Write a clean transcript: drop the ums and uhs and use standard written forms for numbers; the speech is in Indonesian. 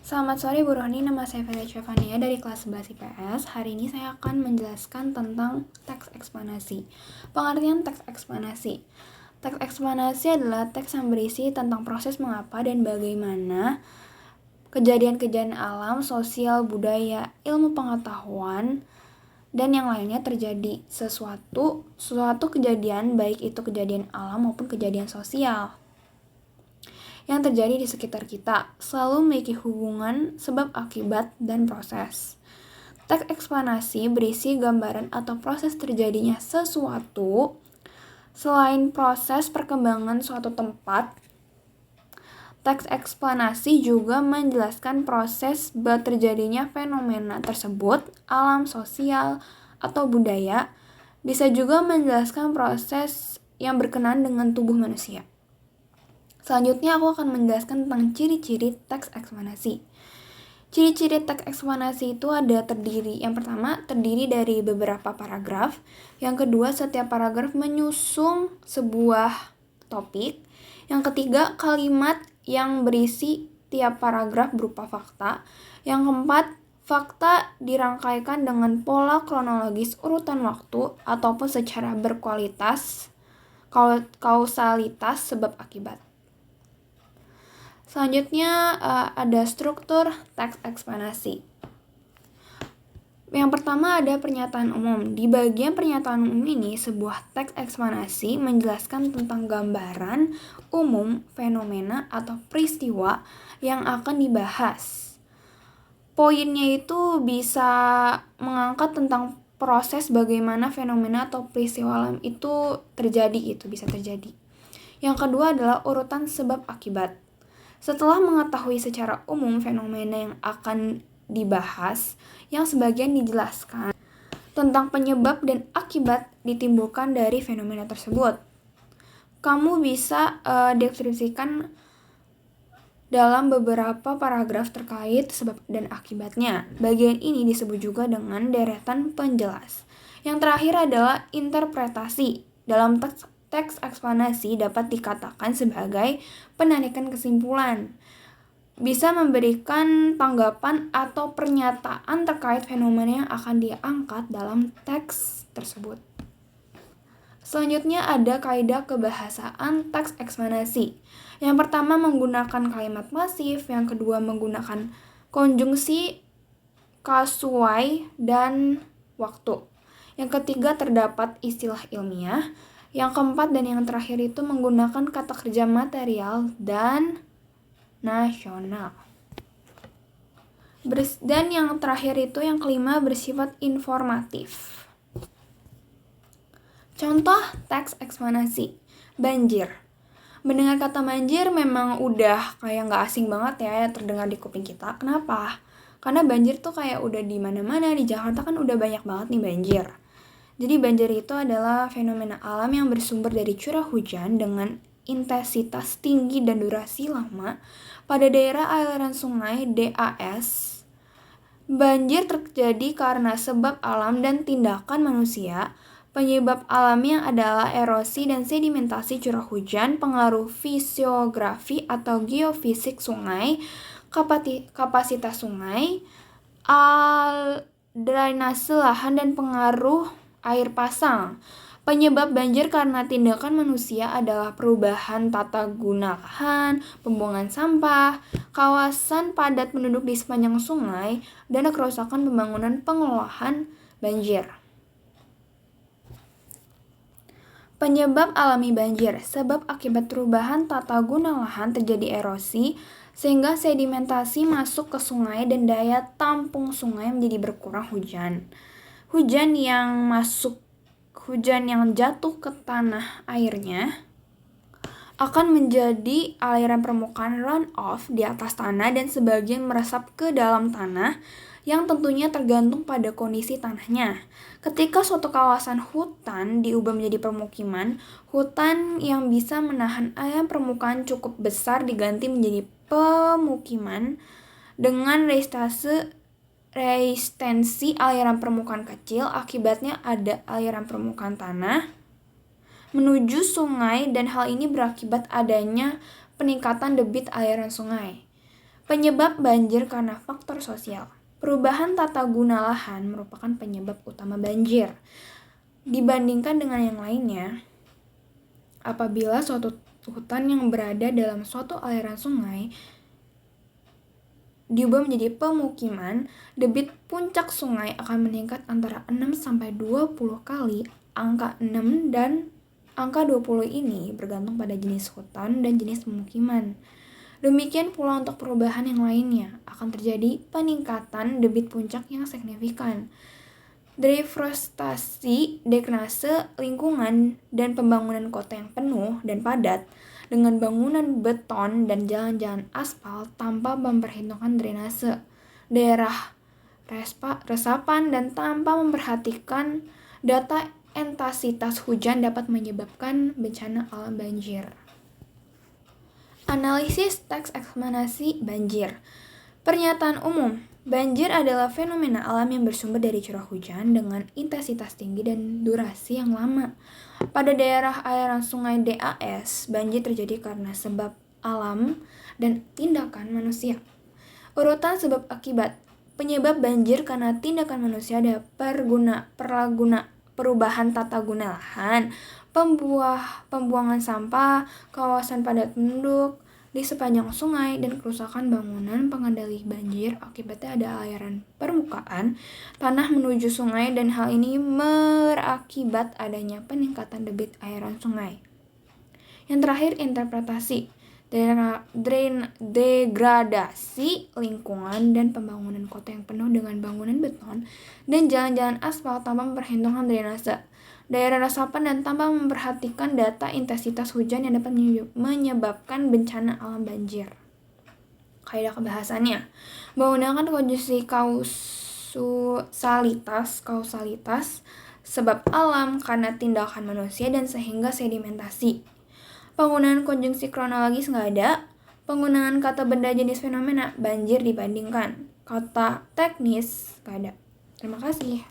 Selamat sore Bu Rohani, nama saya Feli Syafania dari kelas 11 IPS. Hari ini saya akan menjelaskan tentang teks eksplanasi. Pengertian teks eksplanasi. Teks eksplanasi adalah teks yang berisi tentang proses mengapa dan bagaimana kejadian-kejadian alam, sosial, budaya, ilmu pengetahuan, dan yang lainnya terjadi suatu kejadian, baik itu kejadian alam maupun kejadian sosial yang terjadi di sekitar kita, selalu memiliki hubungan sebab akibat dan proses. Teks eksplanasi berisi gambaran atau proses terjadinya sesuatu selain proses perkembangan suatu tempat. Teks eksplanasi juga menjelaskan proses terjadinya fenomena tersebut, alam, sosial, atau budaya. Bisa juga menjelaskan proses yang berkenaan dengan tubuh manusia. Selanjutnya aku akan menjelaskan tentang ciri-ciri teks eksplanasi. Ciri-ciri teks eksplanasi itu yang pertama terdiri dari beberapa paragraf. Yang kedua, setiap paragraf menyusung sebuah topik. Yang ketiga, kalimat yang berisi tiap paragraf berupa fakta. Yang keempat, fakta dirangkaikan dengan pola kronologis urutan waktu ataupun secara berkualitas, kausalitas sebab akibat. Selanjutnya ada struktur teks eksplanasi. Yang pertama ada pernyataan umum. Di bagian pernyataan umum ini, sebuah teks eksplanasi menjelaskan tentang gambaran umum, fenomena, atau peristiwa yang akan dibahas. Poinnya itu bisa mengangkat tentang proses bagaimana fenomena atau peristiwa alam itu terjadi, bisa terjadi. Yang kedua adalah urutan sebab akibat. Setelah mengetahui secara umum fenomena yang akan dibahas, yang sebagian dijelaskan tentang penyebab dan akibat ditimbulkan dari fenomena tersebut, kamu bisa deskripsikan dalam beberapa paragraf terkait sebab dan akibatnya. Bagian ini disebut juga dengan deretan penjelas. Yang terakhir adalah interpretasi. Dalam teks eksplanasi dapat dikatakan sebagai penarikan kesimpulan. Bisa memberikan tanggapan atau pernyataan terkait fenomena yang akan diangkat dalam teks tersebut. Selanjutnya ada kaidah kebahasaan teks eksplanasi. Yang pertama menggunakan kalimat masif, yang kedua menggunakan konjungsi, kasuai, dan waktu. Yang ketiga terdapat istilah ilmiah. Yang keempat dan yang terakhir itu menggunakan kata kerja material dan nasional. Dan yang terakhir itu yang kelima bersifat informatif. Contoh teks eksplanasi. Banjir. Mendengar kata banjir memang udah kayak gak asing banget ya terdengar di kuping kita. Kenapa? Karena banjir tuh kayak udah di mana-mana. Di Jakarta kan udah banyak banget nih banjir. Jadi banjir itu adalah fenomena alam yang bersumber dari curah hujan dengan intensitas tinggi dan durasi lama pada daerah aliran sungai DAS. Banjir terjadi karena sebab alam dan tindakan manusia. Penyebab alamnya adalah erosi dan sedimentasi curah hujan, pengaruh fisiografi atau geofisik sungai, kapasitas sungai, drainase lahan, dan pengaruh air pasang. Penyebab banjir karena tindakan manusia adalah perubahan tata guna lahan, pembuangan sampah, kawasan padat penduduk di sepanjang sungai, dan kerusakan pembangunan pengelolaan banjir. Penyebab alami banjir. Sebab akibat perubahan tata guna lahan terjadi erosi, sehingga sedimentasi masuk ke sungai dan daya tampung sungai menjadi berkurang. Hujan yang jatuh ke tanah airnya akan menjadi aliran permukaan runoff di atas tanah dan sebagian meresap ke dalam tanah yang tentunya tergantung pada kondisi tanahnya. Ketika suatu kawasan hutan diubah menjadi permukiman, hutan yang bisa menahan air permukaan cukup besar diganti menjadi pemukiman dengan resistensi aliran permukaan kecil. Akibatnya ada aliran permukaan tanah menuju sungai dan hal ini berakibat adanya peningkatan debit aliran sungai. Penyebab banjir karena faktor sosial. Perubahan tata guna lahan merupakan penyebab utama banjir. Dibandingkan dengan yang lainnya, apabila suatu hutan yang berada dalam suatu aliran sungai diubah menjadi pemukiman, debit puncak sungai akan meningkat antara 6-20 kali angka 6 dan angka 20 ini bergantung pada jenis hutan dan jenis pemukiman. Demikian pula untuk perubahan yang lainnya, akan terjadi peningkatan debit puncak yang signifikan. Deforestasi, degradasi lingkungan, dan pembangunan kota yang penuh dan padat dengan bangunan beton dan jalan-jalan aspal tanpa memperhitungkan drainase, daerah resapan, dan tanpa memperhatikan data intensitas hujan dapat menyebabkan bencana alam banjir. Analisis teks eksplanasi banjir. Pernyataan umum. Banjir adalah fenomena alam yang bersumber dari curah hujan dengan intensitas tinggi dan durasi yang lama. Pada daerah aliran sungai DAS, banjir terjadi karena sebab alam dan tindakan manusia. Urutan sebab akibat. Penyebab banjir karena tindakan manusia ada perubahan tata guna lahan, pembuangan sampah, kawasan padat penduduk di sepanjang sungai, dan kerusakan bangunan pengendali banjir. Akibatnya ada aliran permukaan tanah menuju sungai, dan hal ini berakibat adanya peningkatan debit aliran sungai. Yang terakhir, interpretasi. Degradasi lingkungan dan pembangunan kota yang penuh dengan bangunan beton dan jalan-jalan aspal tanpa memperhitungkan drainase, daerah resapan, dan tanpa memperhatikan data intensitas hujan yang dapat menyebabkan bencana alam banjir. Kaidah kebahasannya menggunakan konjungsi kausalitas sebab alam karena tindakan manusia dan sehingga sedimentasi. Penggunaan konjungsi kronologis nggak ada. Penggunaan kata benda jenis fenomena banjir dibandingkan kata teknis nggak ada. Terima kasih.